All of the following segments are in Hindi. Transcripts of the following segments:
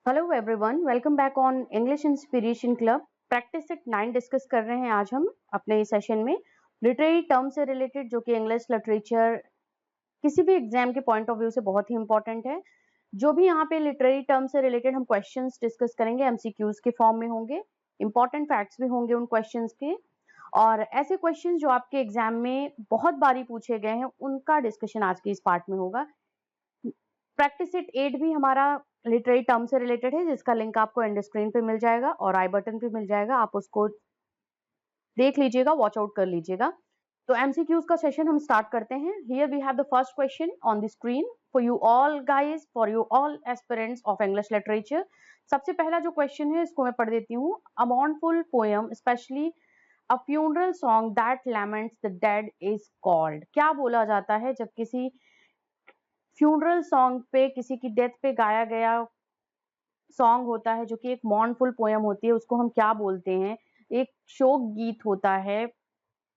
Hello everyone, welcome back on English inspiration club. Practice set 9 discuss कर रहे हैं आज हम अपने सेशन में लिटरेरी टर्म से रिलेटेड, जो कि इंग्लिश लिटरेचर किसी भी एग्जाम के पॉइंट ऑफ व्यू से बहुत ही इंपॉर्टेंट है। जो भी यहाँ पे लिटरेरी टर्म से रिलेटेड हम क्वेश्चंस डिस्कस करेंगे एमसीक्यूज के फॉर्म में होंगे, इंपॉर्टेंट फैक्ट्स भी होंगे उन क्वेश्चंस के, और ऐसे क्वेश्चंस जो आपके एग्जाम में बहुत बारी पूछे गए हैं उनका डिस्कशन आज के इस पार्ट में होगा। प्रैक्टिस सेट 8 भी हमारा लिटरेरी टर्म से रिलेटेड है, जिसका लिंक आपको एंड स्क्रीन पे मिल जाएगा और आई बटन पे मिल जाएगा। आप उसको देख लीजिएगा, वॉच आउट कर लीजिएगा। तो एमसीक्यूज का सेशन हम स्टार्ट करते हैं। Here we have the first question on the screen for you all guys, for you all aspirants of English literature. सबसे पहला जो क्वेश्चन है इसको मैं पढ़ देती हूँ। A mournful poem specially a funeral song that laments the dead is called. क्या बोला जाता है जब किसी फ्यूनरल सॉन्ग पे, किसी की डेथ पे गाया गया सॉन्ग होता है, जो कि एक मॉर्नफुल पोयम होती है, उसको हम क्या बोलते हैं? एक शोक गीत होता है,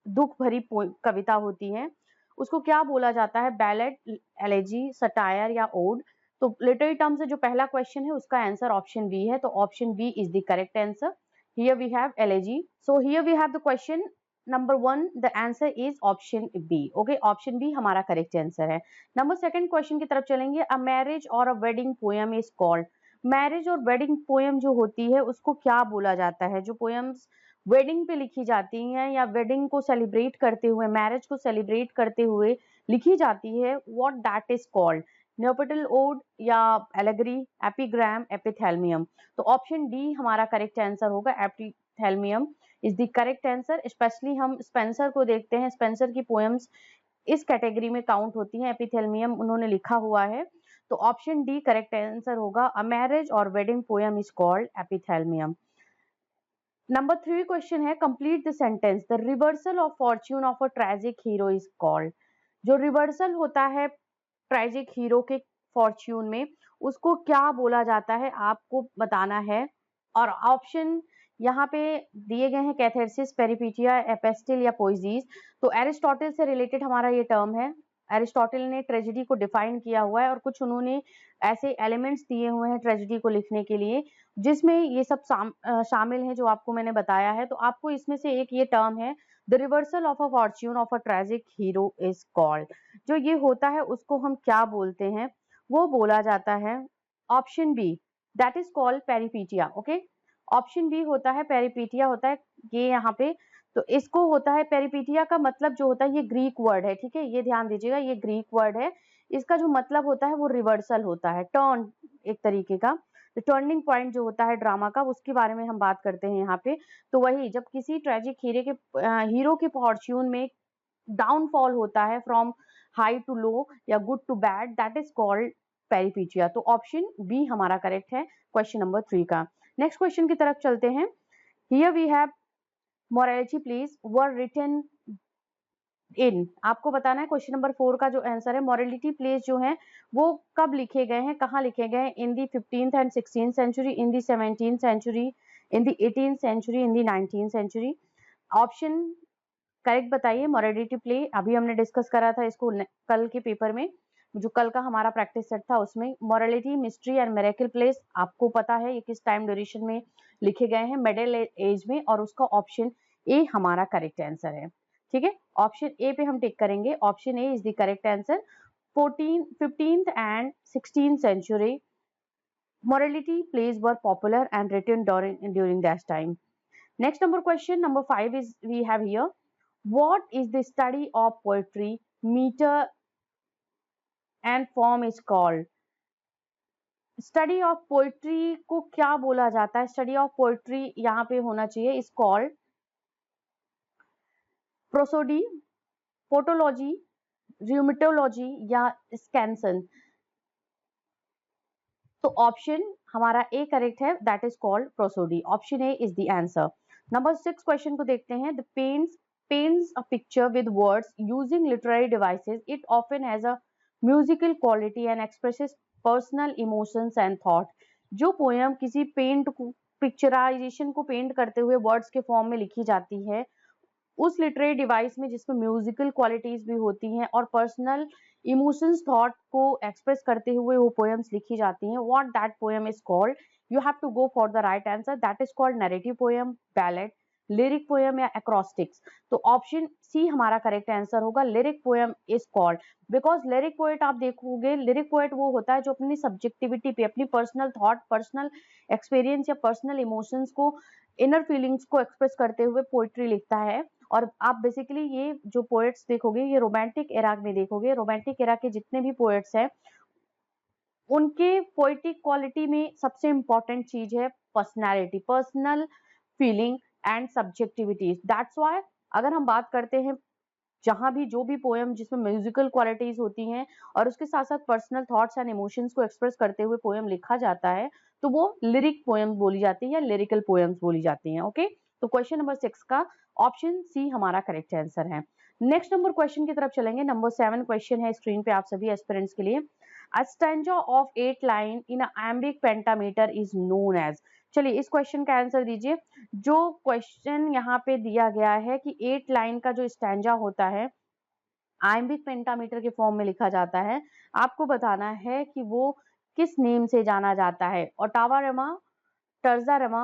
दुख भरी कविता होती है, उसको क्या बोला जाता है? बैलेड, एलेजी, सटायर या ओड? तो लिटरेरी टर्म से जो पहला क्वेश्चन है उसका आंसर ऑप्शन बी है, तो option B is the correct answer. Here we have elegy. So here we have the question number 1, the answer is option B. Okay, option B हमारा करेक्ट आंसर है। नंबर सेकंड क्वेश्चन की तरफ चलेंगे। अ मैरिज और a wedding poem is called. Marriage और वेडिंग पोएम जो होती है उसको क्या बोला जाता है? जो पोएम्स वेडिंग पे लिखी जाती हैं या वेडिंग को सेलिब्रेट करते हुए, मैरिज को सेलिब्रेट करते हुए लिखी जाती है, व्हाट दैट इज कॉल्ड? न्योपेटल ओड या एलेगरी, एपिग्राम, एपिथेल्मियम? तो ऑप्शन डी हमारा करेक्ट आंसर होगा। Epithalamium is the correct answer. Specially हम स्पेंसर को देखते हैं, स्पेंसर की पोएम्स इस कैटेगरी में काउंट होती हैं, एपिथेल्मियम उन्होंने लिखा हुआ है, तो ऑप्शन डी करेक्ट आंसर होगा। अ मैरिज और wedding poem is called epithalamium. Number 3 question है, complete the sentence. The reversal of fortune of a tragic hero is called. जो रिवर्सल होता है ट्रेजिक हीरो के फॉर्च्यून में, उसको क्या बोला जाता है? आपको बताना है। और ऑप्शन यहाँ पे दिए गए हैं, कैथारसिस, पेरिपेटिया, एपेस्टिल या पोइजीज। तो एरिस्टोटल से रिलेटेड हमारा ये टर्म है। एरिस्टोटल ने ट्रेजेडी को डिफाइन किया हुआ है और कुछ उन्होंने ऐसे एलिमेंट्स दिए हुए हैं ट्रेजेडी को लिखने के लिए, जिसमें ये सब शामिल हैं जो आपको मैंने बताया है। तो आपको इसमें से एक ये टर्म है, the reversal of a Fortune of a tragic hero is called. जो ये होता है उसको हम क्या बोलते हैं? वो बोला जाता है option B, that is called peripeteia. Okay, option B होता है, पेरिपेटिया होता है ये यहाँ पे। तो इसको होता है, पेरिपेटिया का मतलब जो होता है, ये ग्रीक वर्ड है, ठीक है, ये ध्यान दीजिएगा, ये ग्रीक वर्ड है। इसका जो मतलब होता है वो रिवर्सल होता है, टर्न एक तरीके का। टर्निंग पॉइंट जो होता है ड्रामा का, उसके बारे में हम बात करते हैं यहाँ पे। तो वही, जब किसी ट्रेजिक हीरो के फॉर्च्यून में डाउनफॉल होता है, फ्रॉम हाई टू लो या good to bad, that is called peripeteia. तो ऑप्शन बी हमारा करेक्ट है क्वेश्चन नंबर 3 का। नेक्स्ट क्वेश्चन की तरफ चलते हैं। Here we have morality plays were written in. आपको बताना है क्वेश्चन नंबर 4 का जो आंसर है, मोरालिटी प्लेज जो है वो कब लिखे गए हैं, कहाँ लिखे गए हैं? In the 15th and 16th century, in the 17th century, in the 18th century, in the 19th century? Option correct बताइए। मोरालिटी प्ले अभी हमने डिस्कस करा था इसको कल के पेपर में, जो कल का हमारा प्रैक्टिस सेट था उसमें। Morality, mystery and miracle place, आपको पता है ये किस टाइम ड्यूरेशन में लिखे गए हैं? मिडिल एज में, और उसका ऑप्शन ए हमारा करेक्ट आंसर है। ठीक है, ऑप्शन ए पे हम टिक करेंगे, option A is the correct answer. 15th and 16th century morality plays were popular and written during that time. Next number question number 5 is we have here, what is the study of poetry, meter and form is called? Study of poetry को क्या बोला जाता है? स्टडी ऑफ पोइट्री यहाँ पे होना चाहिए, इज कॉल्ड प्रोसोडी, फोटोलॉजी, र्यूमेटोलॉजी या स्कैंसन? तो ऑप्शन हमारा ए करेक्ट है, that is called prosody. Option A is the answer. Number 6 question को देखते हैं। The paints a picture with words using literary devices, it often has a musical quality and expresses personal emotions and thought. जो पोयम किसी पिक्चराइजेशन को पेंट करते हुए वर्ड्स के फॉर्म में लिखी जाती है, उस लिटरेरी डिवाइस में जिसमें म्यूजिकल क्वालिटीज भी होती हैं और पर्सनल इमोशंस थॉट को एक्सप्रेस करते हुए वो पोएम्स लिखी जाती हैं, what that poem is called, you have to go for the right answer, that is called narrative poem, ballad, lyric poem या एक्रोस्टिक्स। तो ऑप्शन सी हमारा करेक्ट आंसर होगा, lyric poem is called, because lyric poet आप देखोगे, लिरिक पोएट वो होता है जो अपनी सब्जेक्टिविटी पे, अपनी पर्सनल थॉट, पर्सनल एक्सपीरियंस या पर्सनल इमोशंस को, इनर फीलिंग्स को एक्सप्रेस करते हुए पोइट्री लिखता है। और आप बेसिकली ये जो पोएट्स देखोगे ये रोमांटिक एरा में देखोगे, रोमांटिक एरा के जितने भी पोएट्स हैं उनके पोएटिक क्वालिटी में सबसे इंपॉर्टेंट चीज है personality, personal feeling and subjectivities. That's why अगर हम बात करते हैं जहां भी जो भी पोएम जिसमें म्यूजिकल क्वालिटीज होती हैं और उसके साथ साथ पर्सनल थॉट्स एंड इमोशंस को एक्सप्रेस करते हुए पोएम लिखा जाता है तो वो लिरिक पोएम्स बोली जाती है या लिरिकल पोएम्स बोली जाती हैं। ओके, तो क्वेश्चन नंबर 6 का ऑप्शन सी हमारा करेक्ट आंसर है। नेक्स्ट नंबर क्वेश्चन की तरफ चलेंगे। नंबर 7 क्वेश्चन है स्क्रीन पे आप सभी एस्पिरेंट्स के लिए। A stanza of 8 line in a iambic pentameter is known as। चलिए इस क्वेश्चन का आंसर दीजिए। जो क्वेश्चन यहाँ पे दिया गया है कि 8 लाइन का जो स्टैंजा होता है आइम्बिक पेंटामीटर के फॉर्म में लिखा जाता है, आपको बताना है कि वो किस नेम से जाना जाता है, Ottawa Rama, terza Rama,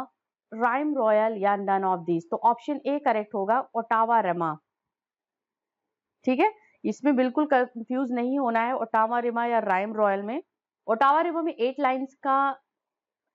rhyme royal या नन ऑफ दिस। तो ऑप्शन ए करेक्ट होगा, ओटावा रमा। ठीक है, इसमें बिल्कुल कंफ्यूज नहीं होना है ओटावा रिमा या राइम रॉयल में। ओटावा रिमा में 8 लाइंस का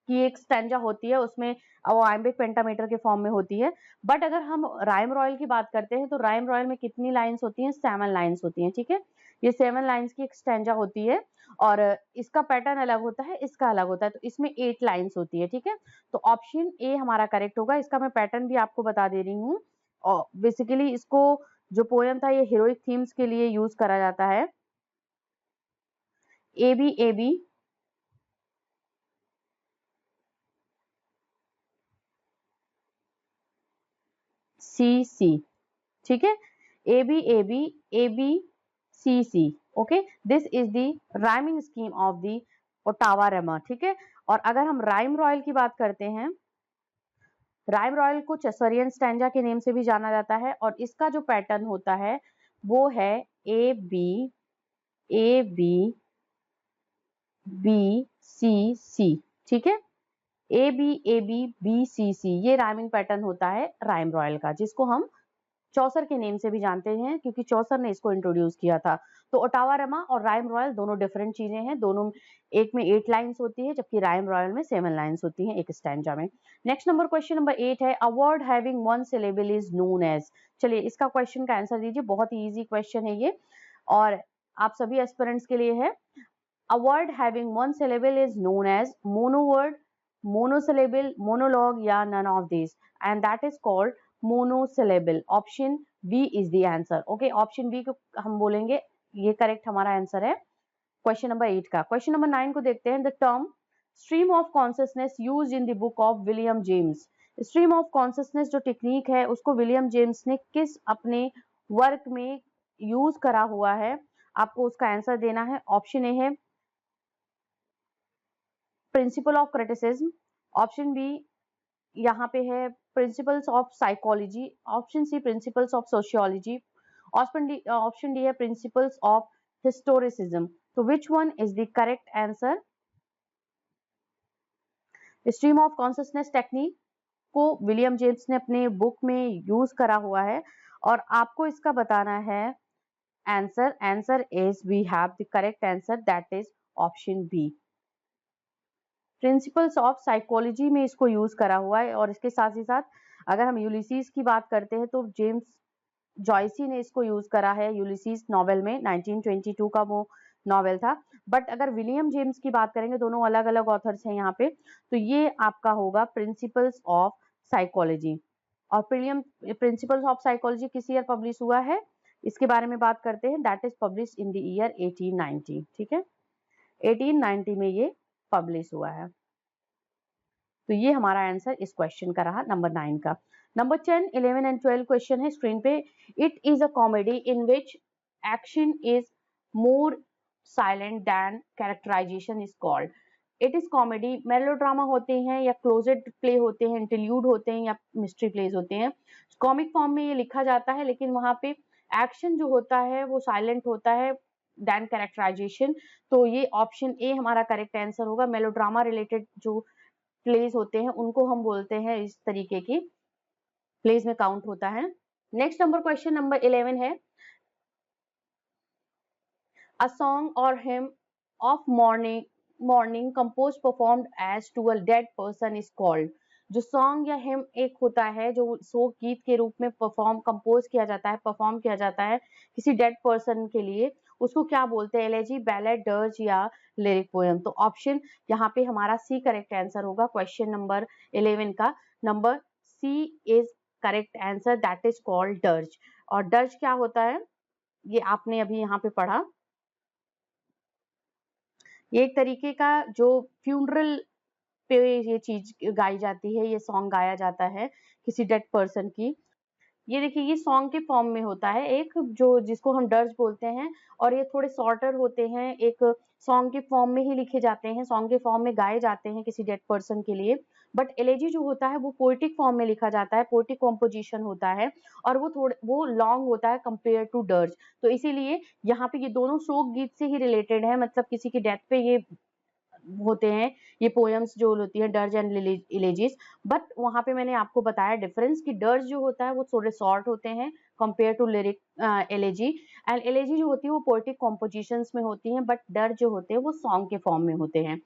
की एक स्टैंजा होती है, उसमें वो आइम्बिक पेंटामीटर के फॉर्म में होती है। बट अगर हम राइम रॉयल की बात करते हैं तो राइम रॉयल में कितनी लाइंस होती हैं, 7 लाइंस होती हैं। ठीक है, ये 7 लाइंस की एक स्टैंजा होती है और इसका पैटर्न अलग होता है, इसका अलग होता है, तो इसमें 8 लाइंस होती है। ठीक है, तो ऑप्शन ए हमारा करेक्ट होगा। इसका मैं पैटर्न भी आपको बता दे रही हूँ। और बेसिकली इसको जो पोएम था ये हीरोइक थीम्स के लिए यूज करा जाता है। A B A B C C. ठीक है, A B A B A B C C. Okay, this is the rhyming scheme of the ottava rima. ठीक है, और अगर हम राइम रॉयल की बात करते हैं, राइम रॉयल को चेसरियन स्टैंजा के नेम से भी जाना जाता है और इसका जो पैटर्न होता है वो है A B B C C. ठीक है, ए बी बी सी सी, ये राइमिंग पैटर्न होता है राइम रॉयल का, जिसको हम चौसर के नेम से भी जानते हैं क्योंकि चौसर ने इसको इंट्रोड्यूस किया था। तो ओटावा रमा और राइम रॉयल दोनों डिफरेंट चीजें हैं, दोनों एक में 8 लाइंस होती है जबकि राइम रॉयल में 7 लाइंस होती हैं एक स्टैंजा में। नेक्स्ट नंबर क्वेश्चन नंबर 8 है, a word having 1 syllable is known as. चलिए इसका क्वेश्चन का आंसर दीजिए, बहुत ही इजी क्वेश्चन है ये और आप सभी एस्पिरेंट्स के लिए है। A word having 1 syllable is known as monoword, monosyllable, monologue या none of this, and that is called monosyllable. Option B is the answer. Okay, option B को हम बोलेंगे ये करेक्ट हमारा आंसर है क्वेश्चन नंबर 8 का। क्वेश्चन नंबर 9 को देखते हैं। The term stream of consciousness used in the book of William James. Stream of consciousness जो टेक्निक है उसको विलियम जेम्स ने किस अपने वर्क में यूज करा हुआ है, आपको उसका आंसर देना है। ऑप्शन ए है principle of criticism, option B यहाँ पे है principles of psychology, option C principles of sociology, option D है प्रिंसिपल्स ऑफ हिस्टोरिसिज्म। तो which one is the correct answer? Stream of consciousness technique को विलियम जेम्स ने अपने बुक में यूज करा हुआ है और आपको इसका बताना है answer. Answer is we have the correct answer, that is option B. Principles of psychology में इसको यूज करा हुआ है और इसके साथ ही साथ अगर हम यूलिसीज की बात करते हैं तो जेम्स जॉयसी ने इसको यूज करा है यूलिसीज नॉवेल में, 1922 का वो नॉवेल था। बट अगर विलियम जेम्स की बात करेंगे, दोनों अलग अलग ऑथर्स हैं यहाँ पे, तो ये आपका होगा प्रिंसिपल्स ऑफ साइकोलॉजी। और प्रिंसिपल्स ऑफ साइकोलॉजी किस ईयर पब्लिश हुआ है इसके बारे में बात करते हैं, that is publish in the year 1890। ठीक है, 1890 में ये पब्लिश हुआ है। तो ये हमारा आंसर इस क्वेश्चन का रहा नंबर 9 का। नंबर 10, 11 एंड 12 क्वेश्चन है स्क्रीन पे। It is a comedy in which action is more silent than characterisation is called. It is comedy, melodrama होते हैं या क्लोजेड प्ले होते हैं, इंटरल्यूड होते हैं या मिस्ट्री प्लेज होते हैं। कॉमिक फॉर्म में ये लिखा जाता है, लेकिन वहां पे एक्शन जो होता है वो साइलेंट होता है देन कैरेक्टराइजेशन। तो ये ऑप्शन ए हमारा करेक्ट आंसर होगा। मेलोड्रामा रिलेटेड जो प्लेज होते हैं उनको हम बोलते हैं इस तरीके की प्लेज में काउंट होता है। नेक्स्ट नंबर क्वेश्चन नंबर 11 है, a song or hymn of morning composed performed as to a dead person is called। जो सॉन्ग या हिम एक होता है जो शोक गीत के रूप में कंपोज किया जाता है, परफॉर्म किया जाता है किसी डेड पर्सन के लिए, उसको क्या बोलते हैं? एलेजी, बैलेड, डर्ज या लिरिक पोएम। तो ऑप्शन यहाँ पे हमारा सी करेक्ट आंसर होगा क्वेश्चन नंबर 11 का। Number C is correct answer, that is called dirge. और डर्ज क्या होता है ये आपने अभी यहाँ पे पढ़ा। ये एक तरीके का जो फ्यूनरल पे ये चीज गाई जाती है, ये सॉन्ग गाया जाता है किसी डेड पर्सन की। ये देखिए ये सॉन्ग के फॉर्म में होता है एक, जो जिसको हम डर्ज बोलते हैं, और ये थोड़े शॉर्टर होते हैं, एक सॉन्ग के फॉर्म में ही लिखे जाते हैं, सॉन्ग के फॉर्म में गाए जाते हैं किसी डेड पर्सन के लिए। बट एलेजी जो होता है वो पोएटिक फॉर्म में लिखा जाता है, पोएटिक कॉम्पोजिशन होता है, और वो लॉन्ग होता है कंपेयर टू डर्ज। तो इसीलिए यहाँ पे ये दोनों शोक गीत से ही रिलेटेड है, मतलब किसी की डेथ पे ये होते हैं, ये पोएम्स जो होती है डर्ज एंड इलेजीज। बट वहां पे मैंने आपको बताया डिफरेंस कि डर्ज जो होता है वो थोड़े शॉर्ट होते हैं compare to lyric elegy, and elegy जो होती है वो पोएटिक कॉम्पोजिशंस में होती हैं, बट डर्ज जो होते हैं वो सॉन्ग के फॉर्म में होते हैं।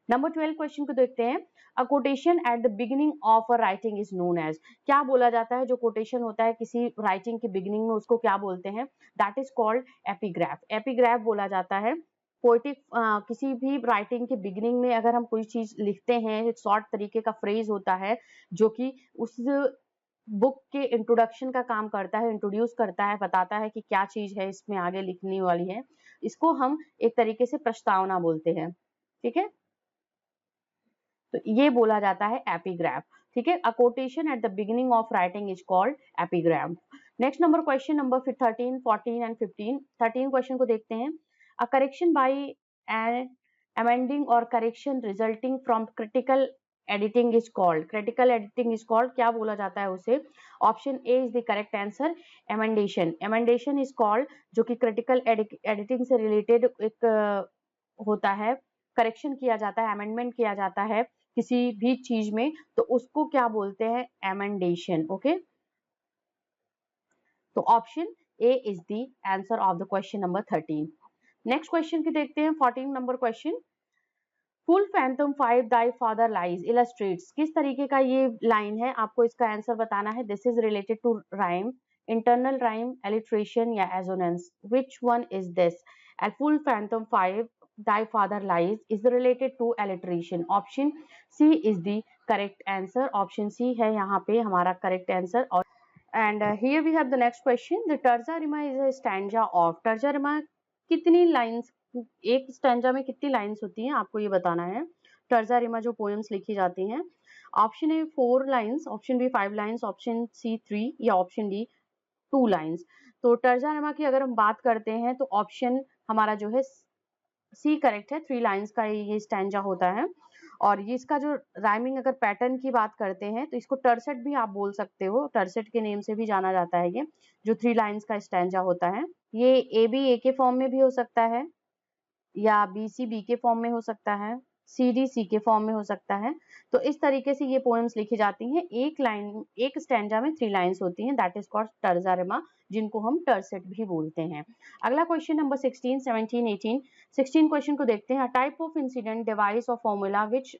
नंबर 12 क्वेश्चन को देखते हैं। A quotation at the beginning of a writing is known as. क्या बोला जाता है जो कोटेशन होता है किसी राइटिंग के बिगिनिंग में, उसको क्या बोलते हैं? That is called epigraph. Epigraph बोला जाता है पोएटिक किसी भी राइटिंग के बिगिनिंग में अगर हम कोई चीज लिखते हैं, एक शॉर्ट तरीके का फ्रेज होता है जो कि उस बुक के इंट्रोडक्शन का काम करता है, इंट्रोड्यूस करता है, बताता है कि क्या चीज है इसमें आगे लिखने वाली है, इसको हम एक तरीके से प्रस्तावना बोलते हैं। ठीक है, तो ये बोला जाता है एपिग्राफ। ठीक है, a quotation at the beginning of writing is called epigraph. Next number question number 13, 14 and 15। 13 question को देखते हैं। A correction by an amending or correction resulting from critical editing is called। critical editing is called क्या बोला जाता है उसे? Option A is the correct answer, amendment. Amendment is called जो कि क्रिटिकल एडिटिंग से रिलेटेड एक होता है, करेक्शन किया जाता है, अमेंडमेंट किया जाता है किसी भी चीज में, तो उसको क्या बोलते हैं? एमेंडेशन। ओके, तो option A is the answer of the question number 13। Next question की देखते हैं 14 number question. Full fathom 5 thy father lies illustrates. किस तरीके का ये लाइन है, आपको इसका आंसर बताना है। This is related to rhyme, internal rhyme, alliteration या assonance. Which one is this? And full fathom 5 thy father lies is related to alliteration. Option C is the correct answer. Option C है यहाँ पे हमारा करेक्ट आंसर। और and here we have the next question. The terza rima is a stanza of. Terza rima कितनी लाइंस, एक स्टैंजा में कितनी लाइंस होती हैं आपको ये बताना है। टर्जा रिमा जो पोएम्स लिखी जाती हैं, option A 4 lines, option B 5 lines, option C 3 या ऑप्शन डी 2 लाइंस। तो टर्जा रिमा की अगर हम बात करते हैं तो ऑप्शन हमारा जो है सी करेक्ट है, 3 लाइंस का ये स्टैंजा होता है। और ये इसका जो राइमिंग अगर पैटर्न की बात करते हैं तो इसको टर्सेट भी आप बोल सकते हो, टर्सेट के नेम से भी जाना जाता है ये जो 3 लाइंस का स्टैंजा होता है। ये ए बी ए के फॉर्म में भी हो सकता है, या बी सी बी के फॉर्म में हो सकता है, सी डी सी के फॉर्म में हो सकता है। तो इस तरीके से ये पोएम्स लिखी जाती हैं। एक लाइन, एक स्टैंजा में 3 लाइंस होती हैं, that is called terza Rima, जिनको हम टर्सेट भी बोलते हैं। अगला क्वेश्चन नंबर 16, 17, 18। 16 क्वेश्चन को देखते हैं। टाइप ऑफ इंसिडेंट डिवाइस और formula which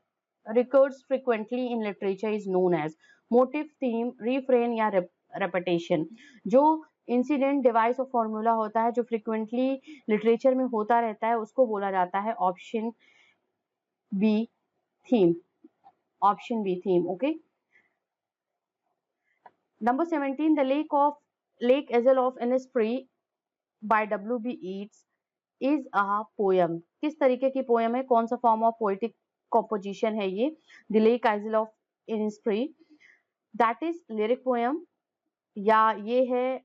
recurs frequently in literature is known as. Motif, theme, refrain या रेपिटेशन। जो इंसिडेंट डिवाइस और फॉर्मूला होता है जो फ्रिक्वेंटली लिटरेचर में होता रहता है उसको बोला जाता है option B theme. Option B theme. Okay, number 17, the lake isle of Innisfree by W B Yeats is a poem. किस तरीके की पोयम है, कौन सा फॉर्म ऑफ पोएटिक कॉम्पोजिशन है ये? The lake isle of Innisfree, that is lyric poem, या ये है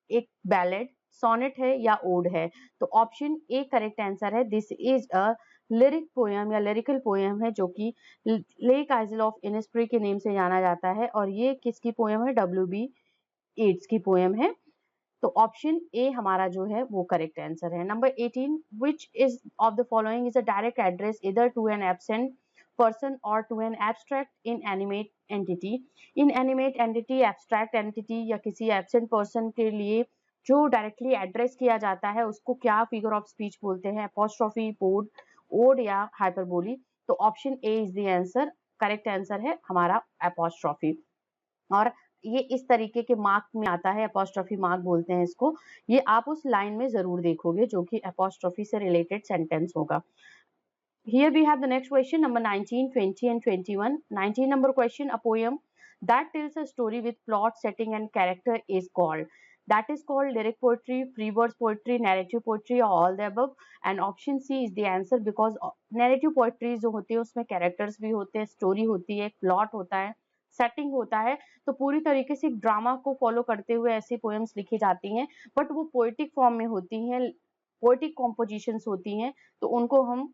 एक बैलेड, सोनेट है या ओड है? तो ऑप्शन ए करेक्ट आंसर है, this is a lyric poem या लिरिकल पोयम है जो कि लेक आइजल ऑफ इनिस्प्री के नेम से जाना जाता है और ये किसकी पोयम है? WB येट्स की पोयम है। तो ऑप्शन ए हमारा जो है वो करेक्ट आंसर है। Number 18, which is of the following is a direct address either to an absent person or to an abstract inanimate entity। inanimate entity, abstract entity या किसी absent person के लिए जो डायरेक्टली एड्रेस किया जाता है उसको क्या फिगर ऑफ स्पीच बोलते हैं? अपोस्ट्रोफी, पोड, ओड या हाइपरबोली। तो option A is the answer, correct answer है हमारा अपोस्ट्रोफी। और ये इस तरीके के मार्क में आता है, अपोस्ट्रोफी मार्क बोलते हैं इसको। ये आप उस लाइन में जरूर देखोगे जो कि अपोस्ट्रोफी से रिलेटेड सेंटेंस होगा। Here we have the next question, number 19, 20 and 21. 19 number question, a poem that tells a story with plot, setting and character is called. That is called lyric poetry, free verse poetry, narrative poetry or all the above. And option C is the answer because narrative poetry जो होती है उसमें characters भी होते हैं, story होती है, plot होता है, सेटिंग होता है। तो पूरी तरीके से ड्रामा को फॉलो करते हुए ऐसी पोएम्स लिखी जाती हैं, बट वो पोएटिक फॉर्म में होती हैं, पोएटिक कॉम्पोजिशंस होती हैं, तो उनको हम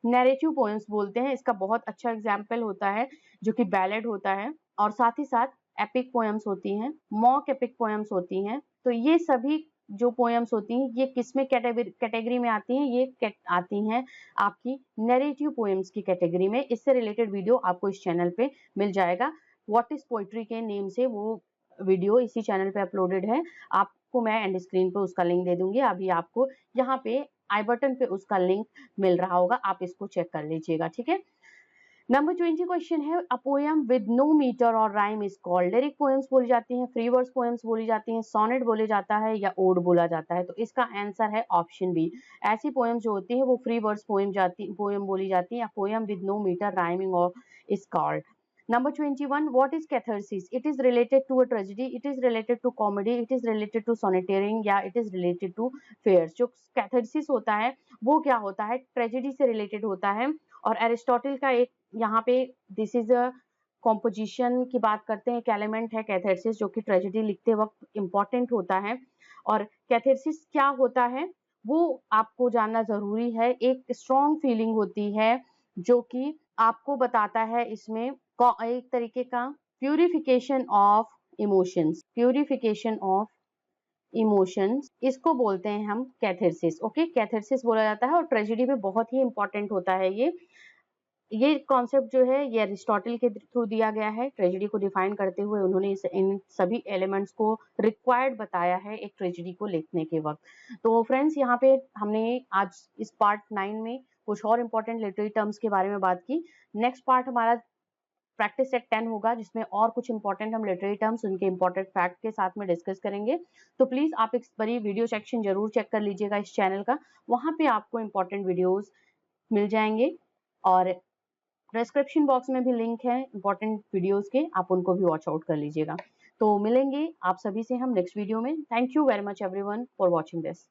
नैरेटिव पोएम्स बोलते हैं। इसका बहुत अच्छा एग्जाम्पल होता है जो कि बैलेड होता है और साथ ही साथ एपिक पोएम्स होती हैं, मॉक एपिक पोएम्स होती हैं। तो ये सभी जो पोएम्स होती हैं ये किस में कैटेगरी में आती हैं? ये आती हैं आपकी नैरेटिव पोएम्स की कैटेगरी में। इससे रिलेटेड वीडियो आपको इस चैनल पे मिल जाएगा। व्हाट इज पोइट्री के नेम से वो वीडियो इसी चैनल पे अपलोडेड है। आपको मैं एंड स्क्रीन पे उसका लिंक दे दूंगी। अभी आपको यहाँ पे आई बटन पे उसका लिंक मिल रहा होगा, आप इसको चेक कर लीजिएगा, ठीक है। नंबर 20 क्वेश्चन है, a poem with no metre और rhyme is called. Lyric poems बोली जाती हैं, फ्री वर्स पोएम्स बोली जाती हैं, सोनेट बोले जाता है या ओड बोला जाता है। तो इसका आंसर है ऑप्शन बी। ऐसी पोएम जो होती है वो फ्री वर्स पोएम बोली जाती है। Poem with no metre rhyming और is called. Number 21, what is catharsis? It is related to a tragedy, it is related to comedy, it is related to sonneteering या it is related to fairs। जो catharsis होता है वो क्या होता है? ट्रेजेडी से रिलेटेड होता है। और एरिस्टोटल का एक यहाँ पे दिस इज अ कॉम्पोजिशन की बात करते हैं, एक एलिमेंट है कैथारसिस जो कि ट्रेजेडी लिखते वक्त इंपॉर्टेंट होता है। और कैथारसिस क्या होता है वो आपको जानना जरूरी है। एक स्ट्रॉन्ग फीलिंग होती है जो कि आपको बताता है इसमें एक तरीके का purification of emotions, purification of emotions, इसको बोलते हैं हम कैथारसिस। ओके, कैथारसिस बोला जाता है और ट्रेजेडी में बहुत ही इंपॉर्टेंट होता है ये कॉन्सेप्ट जो है ये अरिस्टोटल के थ्रू दिया गया है। ट्रेजेडी को डिफाइन करते हुए उन्होंने इन सभी एलिमेंट्स को रिक्वायर्ड बताया है एक ट्रेजेडी को लिखने के वक्त। तो फ्रेंड्स यहाँ पे हमने आज इस पार्ट 9 में कुछ और इम्पोर्टेंट लिटरेरी टर्म्स के बारे में बात की। नेक्स्ट पार्ट हमारा प्रैक्टिस सेट 10 होगा जिसमें और कुछ इंपॉर्टेंट हम लिटरेरी टर्म्स उनके इंपॉर्टेंट फैक्ट के साथ में डिस्कस करेंगे। तो प्लीज आप एक बड़ी वीडियो सेक्शन जरूर चेक कर लीजिएगा इस चैनल का, वहां पे आपको इंपॉर्टेंट वीडियोस मिल जाएंगे और डिस्क्रिप्शन बॉक्स में भी लिंक है इंपॉर्टेंट वीडियोस के, आप उनको भी वॉच आउट कर लीजिएगा। तो मिलेंगे आप सभी से हम नेक्स्ट वीडियो में। Thank you very much everyone for watching this.